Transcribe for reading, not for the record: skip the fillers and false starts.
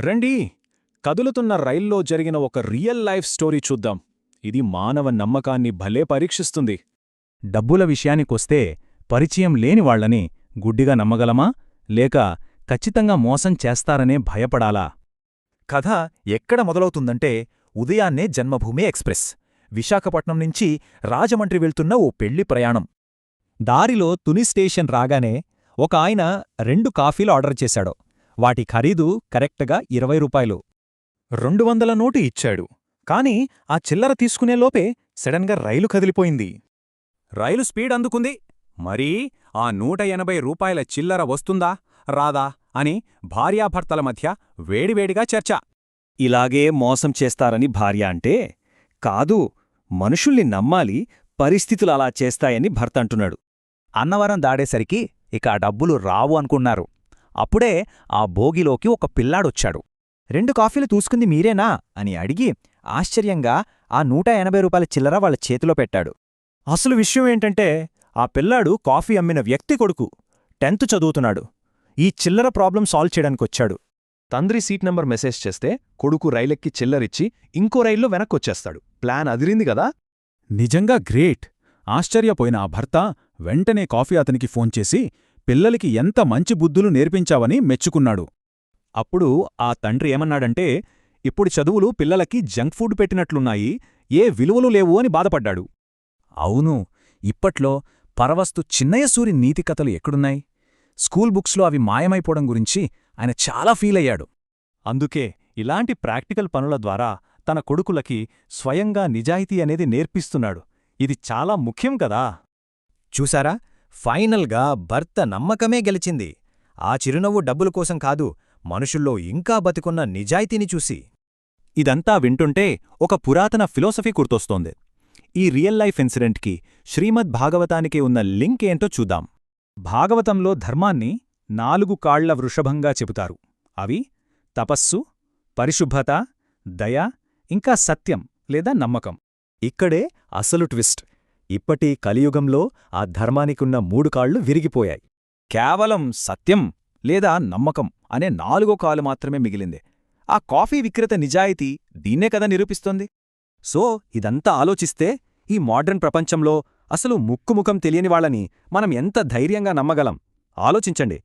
రండి, కదులుతున్న రైల్లో జరిగిన ఒక రియల్ లైఫ్ స్టోరీ చూద్దాం. ఇది మానవ నమ్మకాన్ని భలే పరీక్షిస్తుంది. డబ్బుల విషయానికొస్తే పరిచయం లేనివాళ్లని గుడ్డిగా నమ్మగలమా, లేక ఖచ్చితంగా మోసం చేస్తారనే భయపడాలా? కథ ఎక్కడ మొదలవుతుందంటే, ఉదయాన్నే జన్మభూమి ఎక్స్ప్రెస్ విశాఖపట్నం నుంచి రాజమండ్రి వెళ్తున్న ఓ పెళ్లి ప్రయాణం. దారిలో తుని స్టేషన్ రాగానే ఒక ఆయన 2 కాఫీలు ఆర్డర్ చేశాడు. వాటి ఖరీదు కరెక్ట్గా 20 రూపాయలు. 200 నోటు ఇచ్చాడు. కాని ఆ చిల్లర తీసుకునేలోపే సడన్గా రైలు కదిలిపోయింది. రైలు స్పీడ్ అందుకుంది. మరీ ఆ 180 రూపాయల చిల్లర వస్తుందా రాదా అని భార్యాభర్తల మధ్య వేడివేడిగా చర్చ. ఇలాగే మోసం చేస్తారని భార్య అంటే, కాదు, మనుషుల్ని నమ్మాలి, పరిస్థితులు అలా చేస్తాయని భర్త అంటున్నాడు. అన్నవరం దాడేసరికి ఇక ఆ డబ్బులు రావు అనుకున్నారు. అప్పుడే ఆ బోగిలోకి ఒక పిల్లాడొచ్చాడు. 2 కాఫీలు తీసుకుంది మీరేనా అని అడిగి ఆశ్చర్యంగా ఆ 180 రూపాయల చిల్లర వాళ్ళ చేతిలో పెట్టాడు. అసలు విషయం ఏంటంటే, ఆ పిల్లాడు కాఫీ అమ్మిన వ్యక్తి కొడుకు. 10th చదువుతున్నాడు. ఈ చిల్లర ప్రాబ్లం సాల్వ్ చేయడానికొచ్చాడు. తండ్రి సీట్ నంబర్ మెసేజ్ చేస్తే కొడుకు రైలెక్కి చిల్లరిచ్చి ఇంకో రైల్లో వెనక్కొచ్చేస్తాడు. ప్లాన్ అదిరింది గదా. నిజంగా గ్రేట్! ఆశ్చర్యపోయిన ఆ భర్త వెంటనే కాఫీ అతనికి ఫోన్ చేసి పిల్లలకి ఎంత మంచి బుద్ధులు నేర్పించావని మెచ్చుకున్నాడు. అప్పుడు ఆ తండ్రి ఏమన్నాడంటే, ఇప్పుడు చదువులు పిల్లలకి జంక్ ఫుడ్ పెట్టినట్లున్నాయి, ఏ విలువలు లేవు అని బాధపడ్డాడు. అవును, ఇప్పట్లో పరవస్తు చిన్నయసూరి నీతికథలు ఎక్కడున్నాయి? స్కూల్ బుక్స్లో అవి మాయమైపోవడం గురించి ఆయన చాలా ఫీలయ్యాడు. అందుకే ఇలాంటి ప్రాక్టికల్ పనుల ద్వారా తన కొడుకులకి స్వయంగా నిజాయితీ అనేది నేర్పిస్తున్నాడు. ఇది చాలా ముఖ్యం కదా. చూసారా, ఫైనల్గా భర్త నమ్మకమే గెలిచింది. ఆ చిరునవ్వు డబ్బుల కోసం కాదు, మనుషుల్లో ఇంకా బతికున్న నిజాయితీని చూసి. ఇదంతా వింటుంటే ఒక పురాతన ఫిలాసఫీ గుర్తొస్తోంది. ఈ రియల్ లైఫ్ ఇన్సిడెంట్కి శ్రీమద్ భాగవతానికి ఉన్న లింక్ ఏంటో చూద్దాం. భాగవతంలో ధర్మాన్ని 4 కాళ్ల వృషభంగా చెబుతారు. అవి తపస్సు, పరిశుభ్రత, దయ, ఇంకా సత్యం లేదా నమ్మకం. ఇక్కడే అసలు ట్విస్ట్. ఇప్పటి కలియుగంలో ఆ ధర్మానికున్న 3 కాళ్లు విరిగిపోయాయి. కేవలం సత్యం లేదా నమ్మకం అనే 4వ కాలు మాత్రమే మిగిలింది. ఆ కాఫీ విక్రేత నిజాయితీ దీన్నే కదా నిరూపిస్తోంది. సో ఇదంతా ఆలోచిస్తే ఈ మోడ్రన్ ప్రపంచంలో అసలు ముక్కుముఖం తెలియని వాళ్ళని మనం ఎంత ధైర్యంగా నమ్మగలం? ఆలోచించండి.